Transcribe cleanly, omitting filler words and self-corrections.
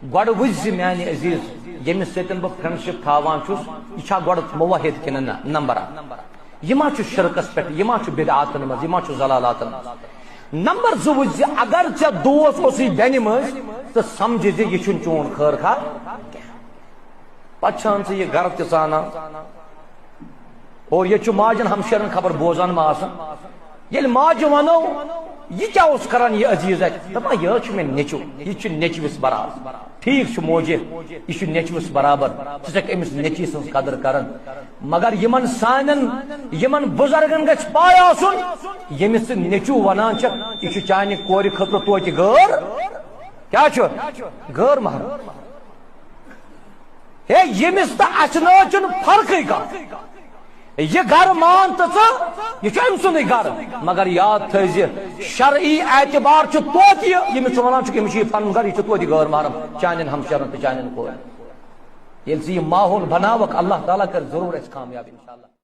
گۄڈٕ وٕچھ میانہِ عزیز ییٚمِس سۭتۍ بہٕ فرینڈشپ تھاوان چھُس یہِ چھا گۄڈٕ موحد کِنہٕ نہ نمبر اکھ یہِ ما چھُ شرکس پٮ۪ٹھ یہِ ما چھُ بدعاتن منٛز یہِ ما چھُ ضلالاتن منٛز نمبر زٕ وٕچھ زِ اگر ژےٚ دوس اوسُے بیٚنہِ منٛز تہٕ سمجھِ زِ یہِ چھُنہٕ چون خٲر خار پتہٕ چھان ژٕ یہِ گرٕ تہِ ژانان اور ییٚتہِ چھُ ماجن ہمشیرن خبر بوزان ما آسان ییٚلہِ ماجہِ ونو یہ کیا اس کران یہ عزیز ہے دپان یہ چھُ مےٚ نیٚچو یہ چھُ نیٚچوِس برابر ٹھیک چھُ موجے یہ چھُ نیٚچوِس برابر ژٕ چھکھ أمِس نیٚچی سٕنٛز قدر کران مگر یمن سانٮ۪ن یمن بزرگن گژھِ پاے آسُن ییٚمِس ژٕ نیٚچوٗ ونان چھکھ یہِ چھُ چانہِ کورِ خٲطرٕ توتہِ غٲر کیا چھُ غٲر محرم ہے ییٚمِس تہٕ اسہِ نہٕ چھُنہٕ فرقٕے کانٛہہ یہ گھر مان تو یہ أمۍ سُنٛدُے گھر مگر یاد تھٲیزِ شرعی اعتبار چھُ توتہِ ییٚمِس ژٕ ونان چھُکھ أمِس چھُ یہِ پنُن گھر یہِ چھُ توتہِ غٲر محرم چانٮ۪ن ہمشیرن تہٕ چانٮ۪ن کورٮ۪ن ییٚلہِ ژٕ یہِ ماحول بناوکھ اللہ تعالیٰ کر ضروٗر اَسہِ کامیاب انشاءاللہ